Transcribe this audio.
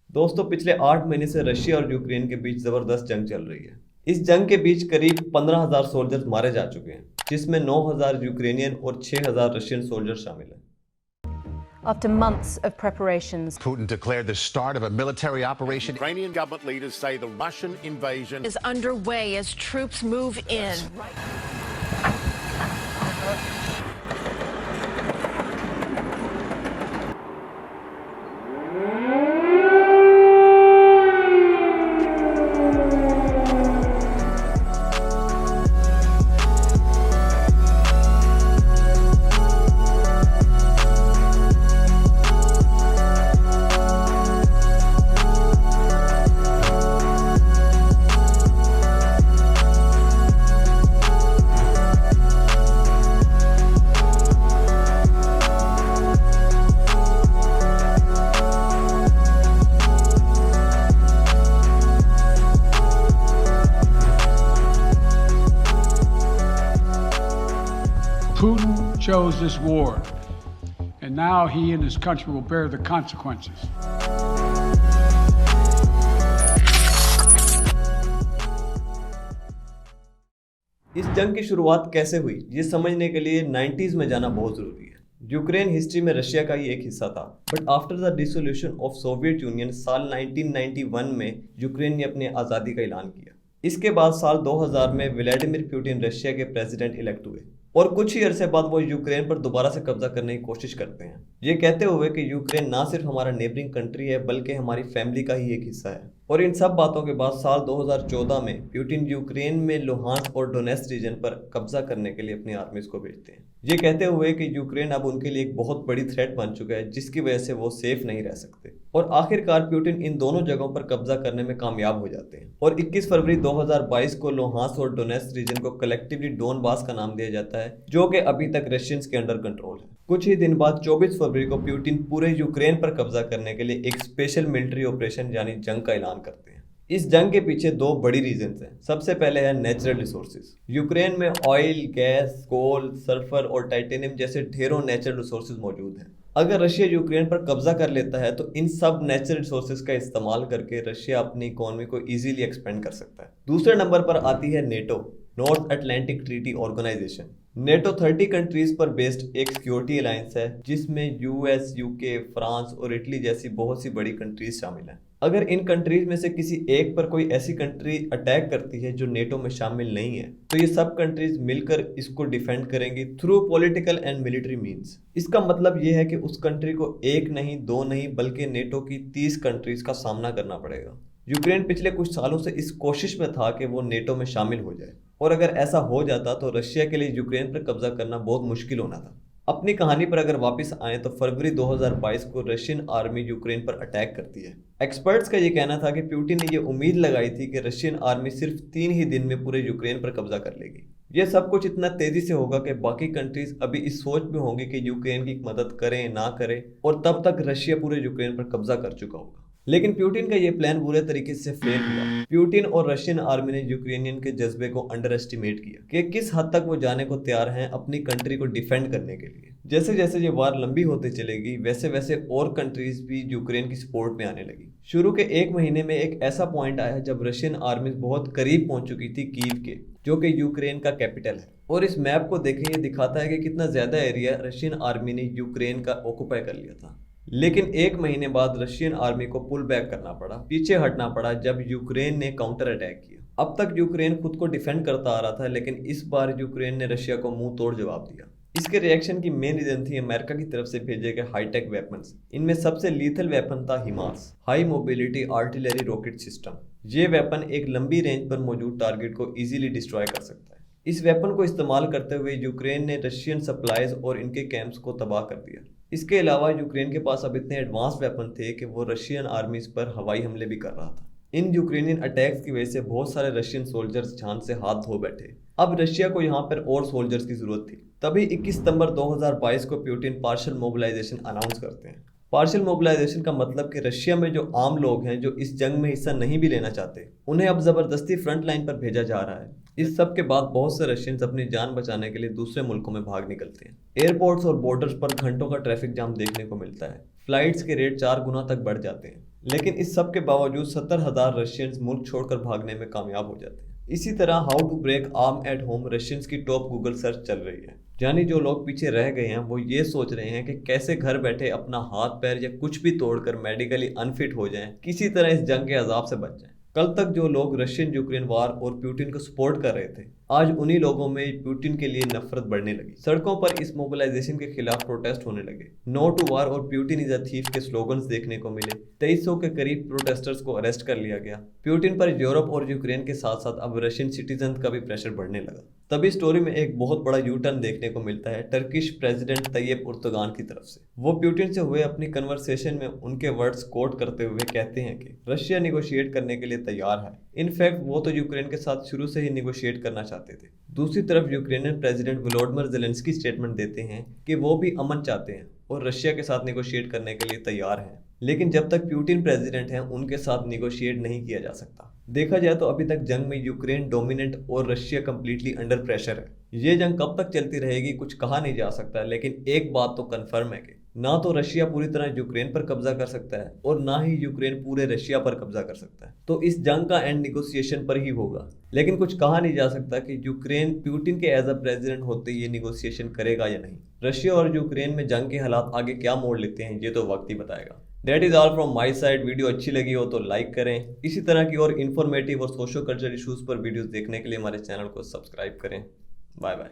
दोस्तों, पिछले 8 महीने से रशिया और यूक्रेन के बीच जबरदस्त जंग चल रही है। इस जंग के बीच करीब 15,000 सोल्जर्स मारे जा चुके हैं, जिसमें 9,000 यूक्रेनियन और 6,000 रशियन सोल्जर शामिल हैं। After months of preparations, Putin declared the start of a military operation. Ukrainian government leaders say the Russian invasion is underway as troops move in. Putin chose this war, and now he and his country will bear the consequences. इस जंग की शुरुआत कैसे हुई, ये समझने के लिए 90s में जाना बहुत जरूरी है। यूक्रेन हिस्ट्री में रशिया का ही एक हिस्सा था, but after the dissolution of Soviet union साल 1991 में यूक्रेन ने अपनी आज़ादी का ऐलान किया। इसके बाद साल 2000 में व्लादिमीर पुतिन रशिया के प्रेसिडेंट इलेक्ट हुए और कुछ ही अरसे बाद वो यूक्रेन पर दोबारा से कब्जा करने की कोशिश करते हैं, ये कहते हुए कि यूक्रेन ना सिर्फ हमारा नेबरिंग कंट्री है बल्कि हमारी फैमिली का ही एक हिस्सा है। और इन सब बातों के बाद साल 2014 में पुतिन यूक्रेन में लुहांस्क और डोनेट्स्क रीजन पर कब्जा करने के लिए अपनी आर्मीज को भेजते हैं, ये कहते हुए कि यूक्रेन अब उनके लिए एक बहुत बड़ी थ्रेट बन चुका है जिसकी वजह से वो सेफ नहीं रह सकते। और आखिरकार पुतिन इन दोनों जगहों पर कब्जा करने में कामयाब हो जाते हैं और 21 फरवरी 2022 को लुहांस्क और डोनेट्स्क रीजन को कलेक्टिवली डोनबास का नाम दिया जाता है, जो कि अभी तक रशियंस के अंडर कंट्रोल है। कुछ ही दिन बाद 24 फरवरी को पुतिन पूरे यूक्रेन पर कब्जा करने के लिए एक स्पेशल मिलिट्री ऑपरेशन यानी जंग का ऐलान करते हैं। इस जंग के पीछे दो बड़ी रीजंस हैं। सबसे पहले है नेचुरल रिसोर्सेज। यूक्रेन में ऑयल, गैस, कोल, सल्फर और टाइटेनियम जैसे ढेरों नेचुरल रिसोर्सेज मौजूद हैं। अगर रशिया यूक्रेन पर कब्जा कर लेता है तो इन सब नेचुरल रिसोर्सेज का इस्तेमाल करके रशिया अपनी इकोनॉमी को इजीली एक्सपेंड कर सकता है। दूसरे नंबर पर आती है NATO, North Atlantic Treaty Organisation. NATO 30 countries पर बेस्ड एक सिक्योरिटी अलायंस है जिसमें यूएस, यूके, फ्रांस और इटली जैसी बहुत सी बड़ी कंट्रीज शामिल हैं। अगर इन कंट्रीज में से किसी एक पर कोई ऐसी कंट्री अटैक करती है जो नेटो में शामिल नहीं है तो ये सब कंट्रीज मिलकर इसको डिफेंड करेंगी through political and military means. इसका मतलब ये है कि उस कंट्री को एक नहीं, दो नहीं बल्कि नेटो की 30 कंट्रीज का सामना करना पड़ेगा। यूक्रेन पिछले कुछ सालों से इस कोशिश में था कि वो नेटो में शामिल हो जाए और अगर ऐसा हो जाता तो रशिया के लिए यूक्रेन पर कब्जा करना बहुत मुश्किल होना था। अपनी कहानी पर अगर वापस आए तो फरवरी 2022 को रशियन आर्मी यूक्रेन पर अटैक करती है। एक्सपर्ट्स का ये कहना था कि पुतिन ने ये उम्मीद लगाई थी कि रशियन आर्मी सिर्फ 3 ही दिन में पूरे यूक्रेन पर कब्जा कर लेगी। ये सब कुछ इतना तेजी से होगा कि बाकी कंट्रीज अभी इस सोच में होंगी कि यूक्रेन की मदद करें ना करें और तब तक रशिया पूरे यूक्रेन पर कब्जा कर चुका होगा। लेकिन पुतिन का ये प्लान बुरे तरीके से फेल हुआ। पुतिन और रशियन आर्मी ने यूक्रेनियन के जज्बे को अंडर एस्टिमेट किया कि किस हद तक वो जाने को तैयार हैं अपनी कंट्री को डिफेंड करने के लिए। जैसे जैसे ये वार लंबी होती चलेगी वैसे वैसे और कंट्रीज भी यूक्रेन की सपोर्ट में आने लगी। शुरू के 1 महीने में एक ऐसा पॉइंट आया जब रशियन आर्मी बहुत करीब पहुंच चुकी थी कीव के, जो कि यूक्रेन का कैपिटल है। और इस मैप को देखें, ये दिखाता है कि कितना ज्यादा एरिया रशियन आर्मी ने यूक्रेन का ऑक्युपाई कर लिया था। लेकिन 1 महीने बाद रशियन आर्मी को पुल बैक करना पड़ा, पीछे हटना पड़ा जब यूक्रेन ने काउंटर अटैक किया। अब तक यूक्रेन खुद को डिफेंड करता आ रहा था, लेकिन इस बार यूक्रेन ने रशिया को मुंह तोड़ जवाब दिया। इसके रिएक्शन की मेन रीजन थी अमेरिका की तरफ से भेजे गए हाईटेक वेपन्स। इनमें सबसे लीथल वेपन था HIMARS, high mobility artillery rocket system. ये वेपन एक लंबी रेंज पर मौजूद टारगेट को इजीली डिस्ट्रॉय कर सकता है। इस वेपन को इस्तेमाल करते हुए यूक्रेन ने रशियन सप्लाईज और इनके कैंप्स को तबाह कर दिया। इसके अलावा यूक्रेन के पास अब इतने एडवांस वेपन थे कि वो रशियन आर्मीज पर हवाई हमले भी कर रहा था। इन यूक्रेनियन अटैक्स की वजह से बहुत सारे रशियन सोल्जर्स जान से हाथ धो बैठे। अब रशिया को यहाँ पर और सोल्जर्स की जरूरत थी। तभी 21 सितंबर 2022 को पुतिन पार्शियल मोबिलाइजेशन अनाउंस करते हैं। पार्शियल मोबिलाइजेशन का मतलब कि रशिया में जो आम लोग हैं जो इस जंग में हिस्सा नहीं भी लेना चाहते, उन्हें अब जबरदस्ती फ्रंट लाइन पर भेजा जा रहा है। इस सब के बाद बहुत से रशियंस अपनी जान बचाने के लिए दूसरे मुल्कों में भाग निकलते हैं। एयरपोर्ट्स और बॉर्डर्स पर घंटों का ट्रैफिक जाम देखने को मिलता है। फ्लाइट्स के रेट 4 गुना तक बढ़ जाते हैं। लेकिन इस सब के बावजूद 70,000 रशियंस मुल्क छोड़कर भागने में कामयाब हो जाते हैं। इसी तरह how to break arm at home Russians की टॉप गूगल सर्च चल रही है। यानी जो लोग पीछे रह गए हैं वो ये सोच रहे हैं कि कैसे घर बैठे अपना हाथ पैर या कुछ भी तोड़कर मेडिकली अनफिट हो जाएं, किसी तरह इस जंग के अजाब से बच जाएं। कल तक जो लोग रशियन यूक्रेन वार और पुतिन को सपोर्ट कर रहे थे, आज उन्हीं लोगों में पुतिन के लिए नफरत बढ़ने लगी। सड़कों पर इस मोबिलाइजेशन के खिलाफ प्रोटेस्ट होने लगे। नो टू वार और पुतिन इज अ थीफ के स्लोगन्स देखने को मिले। 2300 के करीब प्रोटेस्टर्स को अरेस्ट कर लिया गया। पुतिन पर यूरोप और यूक्रेन के साथ साथ अब रशियन सिटीजन का भी प्रेशर बढ़ने लगा। तभी स्टोरी में एक बहुत बड़ा यू टर्न देखने को मिलता है टर्किश प्रेसिडेंट तैयब उर्दुगान की तरफ से। वो पुतिन से हुए अपनी कन्वर्सेशन में उनके वर्ड्स कोट करते हुए कहते हैं कि रशिया निगोशिएट करने के लिए तैयार है। इनफैक्ट वो तो यूक्रेन के साथ शुरू से ही निगोशिएट करना चाहते थे। दूसरी तरफ Ukrainian president Volodymyr Zelensky statement देते हैं कि वो भी अमन चाहते हैं और रशिया के साथ निगोशिएट करने के लिए तैयार हैं। लेकिन जब तक पुतिन प्रेसिडेंट हैं उनके साथ निगोशिएट नहीं किया जा सकता। देखा जाए तो अभी तक जंग में यूक्रेन डोमिनेंट और रशिया कंप्लीटली अंडर प्रेशर है। ये जंग कब तक चलती रहेगी कुछ कहा नहीं जा सकता, लेकिन एक बात तो कंफर्म है कि ना तो रशिया पूरी तरह यूक्रेन पर कब्जा कर सकता है और ना ही यूक्रेन पूरे रशिया पर कब्जा कर सकता है। तो इस जंग का एंड निगोशिएशन पर ही होगा। लेकिन कुछ कहा नहीं जा सकता कि यूक्रेन पुतिन के एज अ प्रेसिडेंट होते ये निगोशिएशन करेगा या नहीं। रशिया और यूक्रेन में जंग के हालात आगे क्या मोड़ लेते हैं ये तो वक्त ही बताएगा। That is all from my side। Video अच्छी लगी हो तो लाइक करें। इसी तरह की और इन्फॉर्मेटिव और सोशो कल्चर इश्यूज पर वीडियोस देखने के लिए हमारे चैनल को सब्सक्राइब करें। Bye bye.